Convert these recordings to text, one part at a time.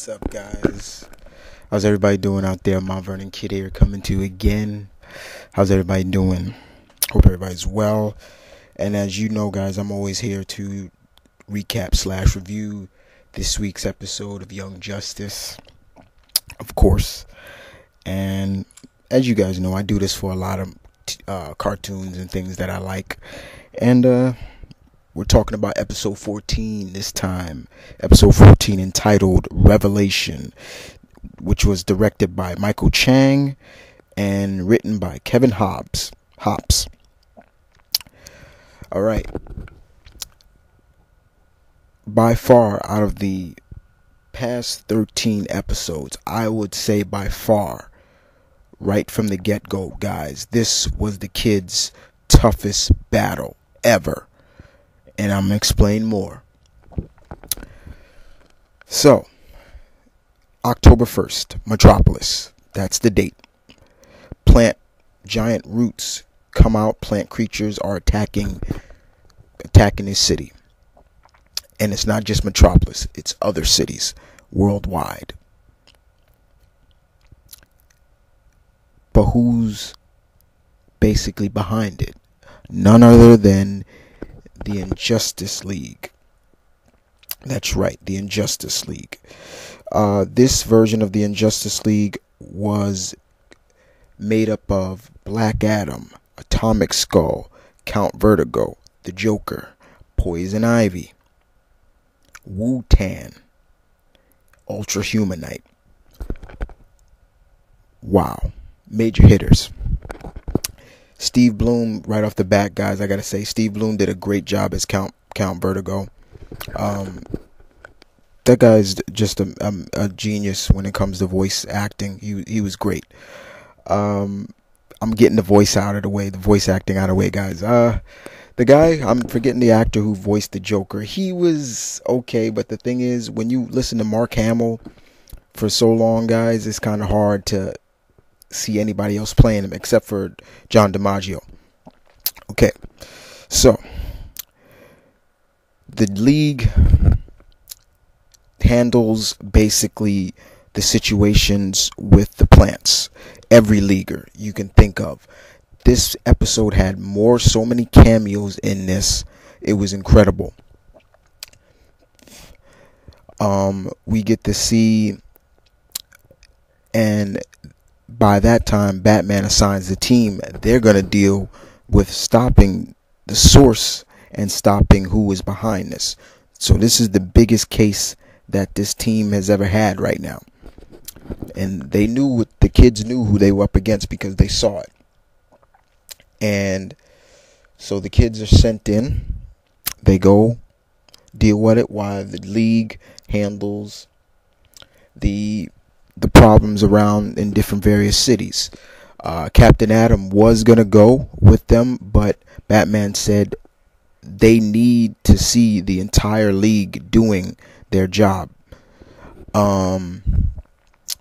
What's up, guys? How's everybody doing out there? Mount Vernon Kid here, coming to you again. How's everybody doing? Hope everybody's well. And as you know, guys, I'm always here to recap / review this week's episode of Young Justice, of course. And as you guys know, I do this for a lot of cartoons and things that I like. And we're talking about episode 14 this time. Episode 14 entitled Relavation, which was directed by Michael Chang and written by Kevin Hobbs. Alright. By far, out of the past 13 episodes, I would say by far, right from the get-go, guys, this was the kids' toughest battle ever. And I'm going to explain more. So, October 1st, Metropolis. That's the date. Giant roots come out. Plant creatures are attacking this city. And it's not just Metropolis. It's other cities worldwide. But who's basically behind it? None other than the Injustice League. That's right, the Injustice League. This version of the Injustice League was made up of Black Adam, Atomic Skull, Count Vertigo, the Joker, Poison Ivy, Wu-Tan, Ultra Humanite. Wow, major hitters. Steve Bloom, right off the bat, guys, I gotta say, Steve Bloom did a great job as Count Vertigo. That guy's just a genius when it comes to voice acting. He was great. I'm getting the voice acting out of the way, guys. The guy, I'm forgetting the actor who voiced the Joker. He was okay, but the thing is, when you listen to Mark Hamill for so long, guys, it's kind of hard to see anybody else playing him except for John DiMaggio. Okay, so the league handles basically the situations with the plants. Every leaguer you can think of. This episode had so many cameos in this. It was incredible. We get to see, and by that time, Batman assigns the team. They're going to deal with stopping the source and stopping who is behind this. So this is the biggest case that this team has ever had right now. And the kids knew who they were up against because they saw it. And so the kids are sent in. They go deal with it while the league handles the problems around in different various cities. Captain Atom was going to go with them, but Batman said they need to see the entire league doing their job.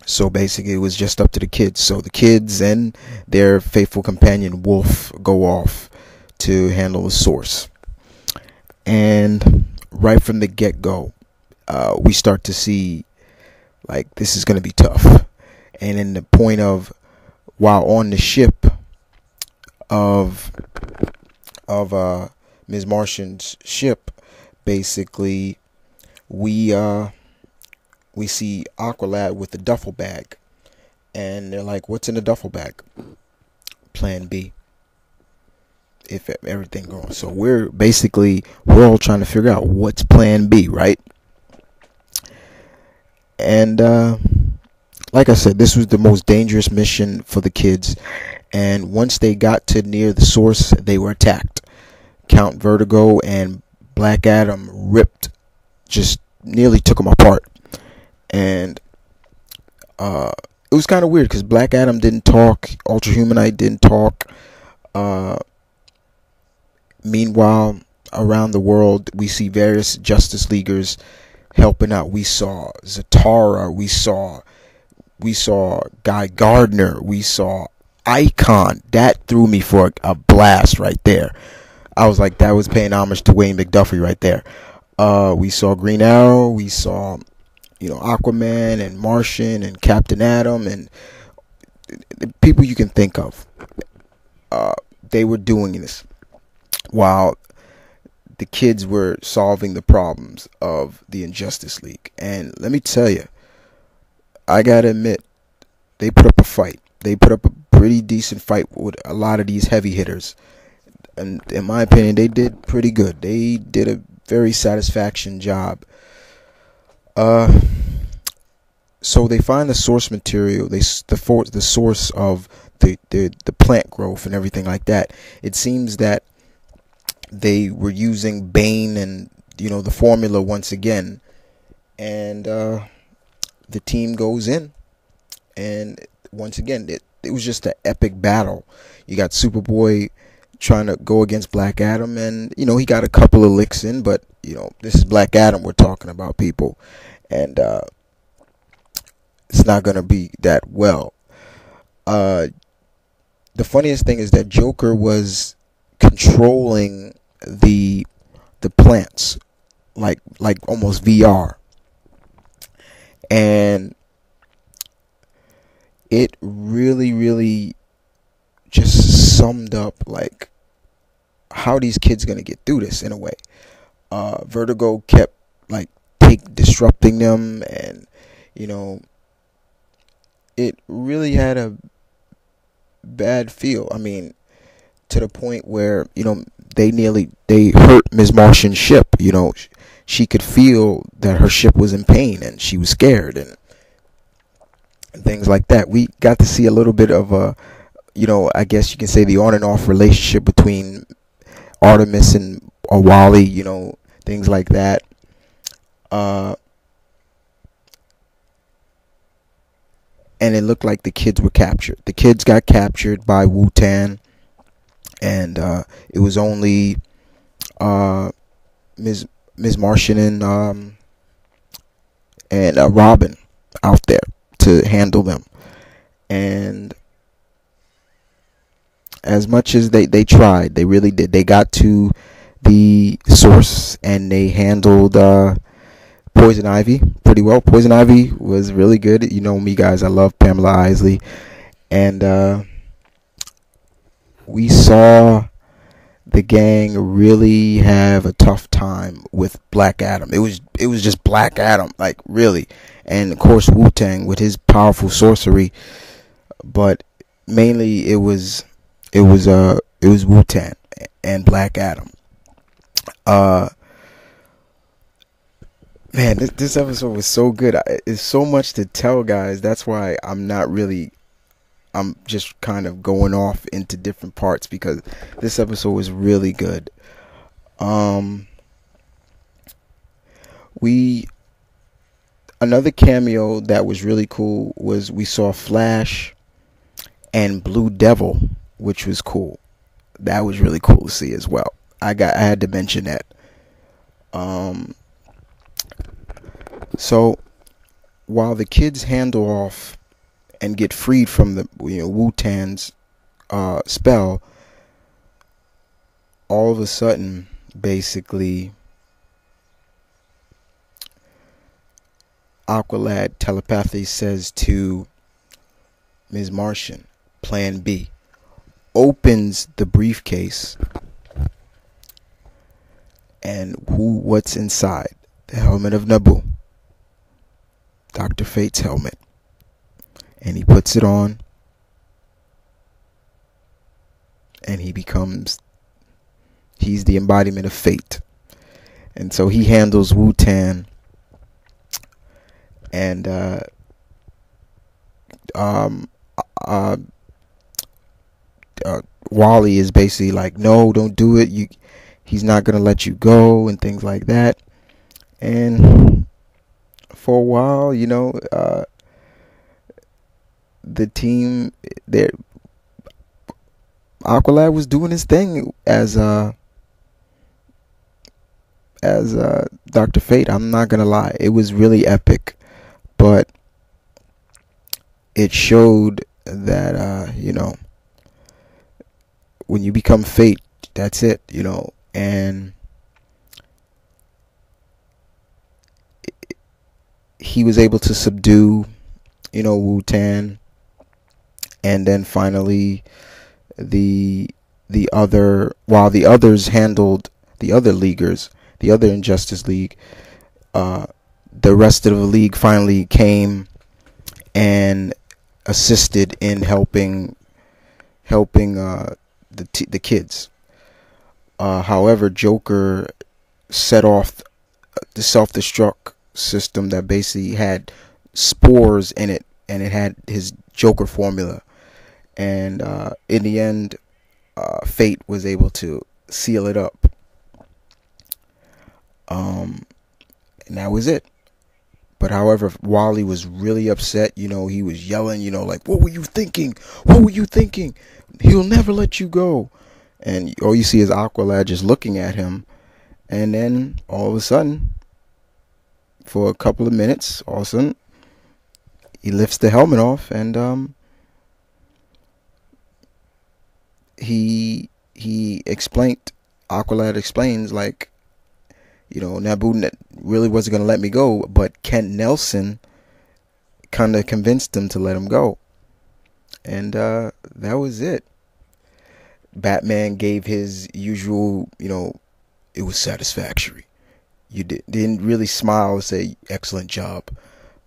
So basically it was just up to the kids. So the kids and their faithful companion Wolf go off to handle the source. And right from the get-go, we start to see, like, this is going to be tough. And in the point of, while on the ship of Ms. Martian's ship, basically, we see Aqualad with the duffel bag. And they're like, what's in the duffel bag? Plan B. If everything goes. So we're all trying to figure out what's plan B, right? And like I said, this was the most dangerous mission for the kids. And once they got to near the source, they were attacked. Count Vertigo and Black Adam just nearly took them apart. And it was kind of weird because Black Adam didn't talk. Ultra Humanite didn't talk. Meanwhile, around the world, we see various Justice Leaguers helping out. We saw Zatara. We saw Guy Gardner. We saw Icon. That threw me for a blast right there. I was like, that was paying homage to Wayne McDuffie right there. We saw Green Arrow. We saw Aquaman and Martian and Captain Atom and the people you can think of. They were doing this while the kids were solving the problems of the Injustice League. And let me tell you, I gotta admit, they put up a fight. They put up a pretty decent fight with a lot of these heavy hitters. And in my opinion, they did pretty good. They did a very satisfaction job. So they find the source material, the source of the plant growth and everything like that. It seems that they were using Bane and the formula once again, and the team goes in, and once again it was just an epic battle. You got Superboy trying to go against Black Adam, and he got a couple of licks in, but this is Black Adam we're talking about, people, and it's not gonna be that well. The funniest thing is that Joker was controlling the plants like almost VR, and it really just summed up like how these kids gonna get through this in a way. Vertigo kept disrupting them, and it really had a bad feel. I mean, to the point where they hurt Ms. Martian's ship. She could feel that her ship was in pain and she was scared and things like that. We got to see a little bit of I guess you can say the on and off relationship between Artemis and Wally, things like that. And it looked like the kids were captured. The kids got captured by Wu-Tang, and it was only Ms. Martian and Robin out there to handle them. And as much as they tried, they really did. They got to the source and they handled Poison Ivy pretty well. Poison Ivy was really good. You know me, guys. I love Pamela Isley, and we saw the gang really have a tough time with Black Adam. It was just Black Adam, like, really, and of course Wu-Tang with his powerful sorcery, but mainly it was Wu-Tang and Black Adam. Man, this episode was so good. It's so much to tell, guys. That's why I'm just kind of going off into different parts, because this episode was really good. Another cameo that was really cool was we saw Flash and Blue Devil, which was cool. That was really cool to see as well. I had to mention that. So while the kids handle off and get freed from the Wu-Tang's spell, all of a sudden, basically, Aqualad telepathy says to Ms. Martian, Plan B, opens the briefcase, and what's inside? The helmet of Naboo, Dr. Fate's helmet. And he puts it on, and he's the embodiment of fate. And so he handles Wu-Tang, and Wally is basically like, no, don't do it. He's not gonna let you go, and things like that. And for a while, the team there, Aqualad was doing his thing as Dr. Fate. I'm not gonna lie, it was really epic, but it showed that when you become Fate, that's it, and he was able to subdue, Wu-Tan, and then finally while the others handled the other leaguers, the other Injustice League, the rest of the league finally came and assisted in helping the kids. However, Joker set off the self-destruct system that basically had spores in it, and it had his Joker formula. And in the end, Fate was able to seal it up. And that was it. But however, Wally was really upset. He was yelling, like, what were you thinking? What were you thinking? He'll never let you go. And all you see is Aqualad just looking at him. And then all of a sudden, for a couple of minutes, all of a sudden, he lifts the helmet off, and he explained, Aqualad explains, like, Naboo really wasn't going to let me go, but Kent Nelson kind of convinced him to let him go. And that was it. Batman gave his usual, it was satisfactory. You didn't really smile and say, excellent job,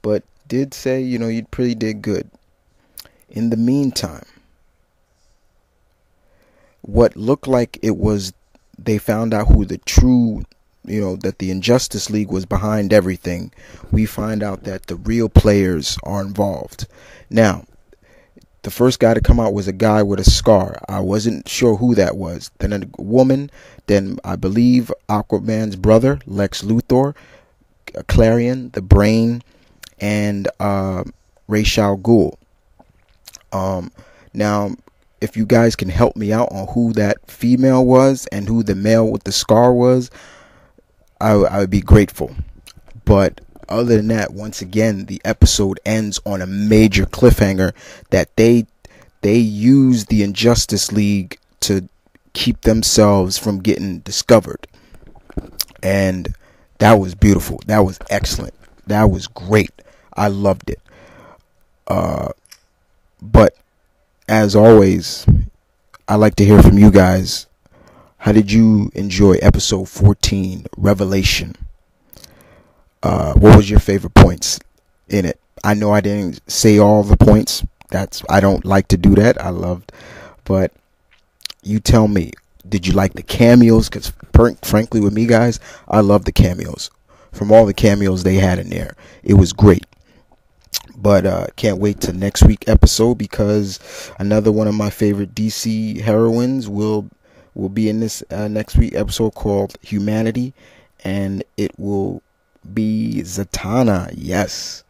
but did say, you pretty did good. In the meantime, what looked like it was, they found out who the true, that the Injustice League was behind everything. We find out that the real players are involved. Now, the first guy to come out was a guy with a scar. I wasn't sure who that was. Then a woman. Then I believe Aquaman's brother, Lex Luthor, Clarion, the Brain, and Ra's al Ghul. Now, if you guys can help me out on who that female was and who the male with the scar was, I would be grateful. But other than that, once again, the episode ends on a major cliffhanger that they use the Injustice League to keep themselves from getting discovered. And that was beautiful. That was excellent. That was great. I loved it. But as always, I like to hear from you guys. How did you enjoy episode 14, Revelation? What was your favorite points in it? I know I didn't say all the points. I don't like to do that. But you tell me, did you like the cameos? Because frankly, with me, guys, I love the cameos. From all the cameos they had in there, it was great. But can't wait to next week episode, because another one of my favorite DC heroines will be in this next week episode, called Humanity, and it will be Zatanna. Yes.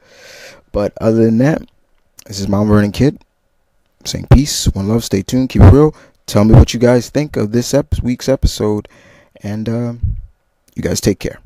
But other than that, this is Mount Vernon Kid saying peace, one love, stay tuned, keep it real. Tell me what you guys think of this week's episode, and you guys take care.